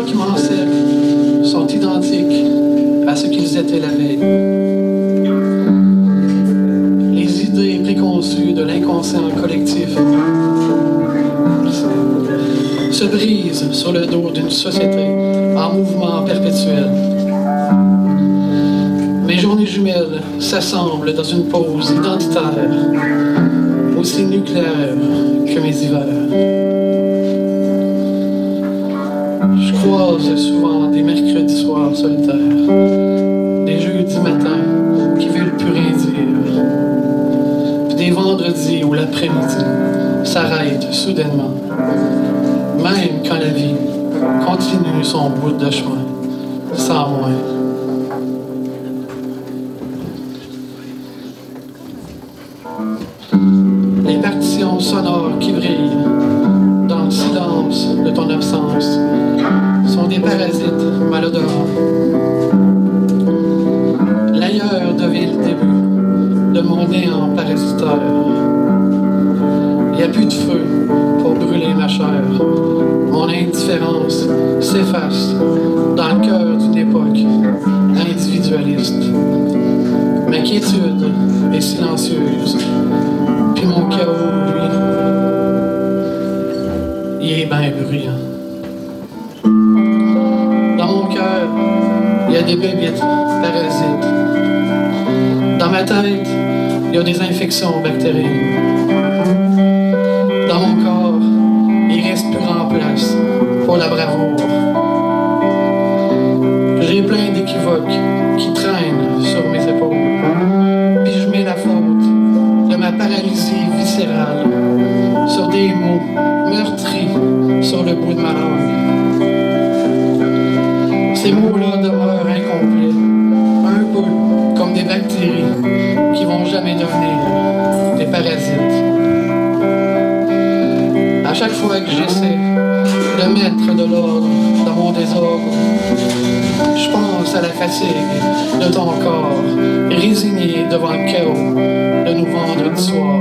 qui m'encerclent sont identiques à ce qu'ils étaient la veille. Les idées préconçues de l'inconscient collectif se brisent sur le dos d'une société en mouvement perpétuel. Mes journées jumelles s'assemblent dans une pause identitaire, aussi nucléaire que mes hivers. Je croise souvent des mercredis soirs solitaires, des jeudis matins qui veulent plus rien dire, puis des vendredis où l'après-midi s'arrête soudainement, même quand la vie continue son bout de chemin, sans moi. Les partitions sonores qui brillent dans le silence de ton absence sont des parasites malodorants. L'ailleurs devient le début de mon néant parasitaire. Il n'y a plus de feu pour brûler ma chair. Mon indifférence s'efface dans le cœur d'une époque individualiste. Ma quiétude est silencieuse, puis mon chaos, lui, il est bien bruyant. Dans mon cœur, il y a des bébites parasites. Dans ma tête, il y a des infections bactériennes. Dans mon corps, il reste plus grand place pour la bravoure. J'ai plein d'équivoques qui traînent sur mes épaules. Puis je mets la faute de ma paralysie viscérale sur des mots meurtris sur le bout de ma langue. Ces mots-là demeurent incomplets, un peu comme des bactéries qui vont jamais devenir des parasites. À chaque fois que j'essaie de mettre de l'ordre dans mon désordre, je pense à la fatigue de ton corps, résigné devant le chaos de nos vendredis soirs.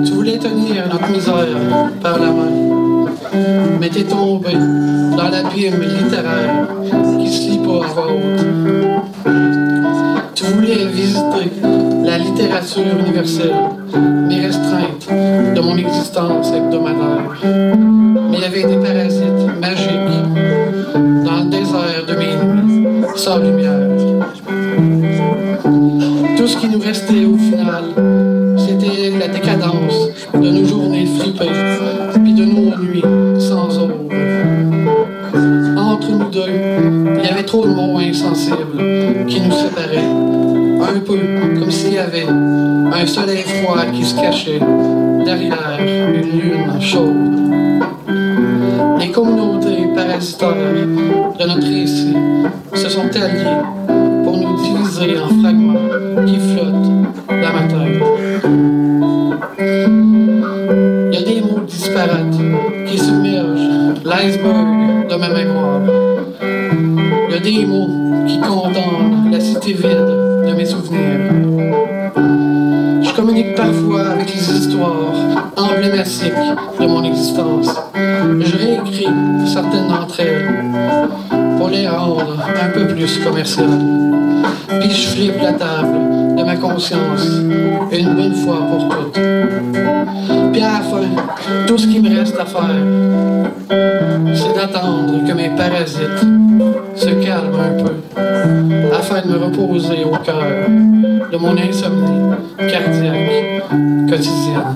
Tu voulais tenir notre misère par la main, mais t'es tombé dans l'abîme littéraire qui se lit pas à voix haute. Tu voulais visiter la littérature universelle, mais restreinte de mon existence hebdomadaire. Mais il y avait des parasites magiques dans le désert de mes nuits, sans lumière. Tout ce qui nous restait au final, c'était la décadence de nos journées fripées, puis de nos nuits sans aube. Entre nous deux, il y avait trop de mots insensibles qui nous séparaient. Un peu comme s'il y avait un soleil froid qui se cachait derrière une lune chaude. Les communautés parasitaires de notre récit se sont alliées pour nous diviser en fragments qui flottent dans ma tête. Il y a des mots disparates qui submergent l'iceberg de ma mémoire. Il y a des mots qui condamnent la cité vide de mes souvenirs. Je communique parfois avec les histoires emblématiques de mon existence. Je réécris certaines d'entre elles pour les rendre un peu plus commerciales. Puis je flippe la table de ma conscience une bonne fois pour toutes. Puis à la fin, tout ce qui me reste à faire, c'est d'attendre que mes parasites se calment un peu, afin de me reposer au cœur de mon insomnie cardiaque quotidienne.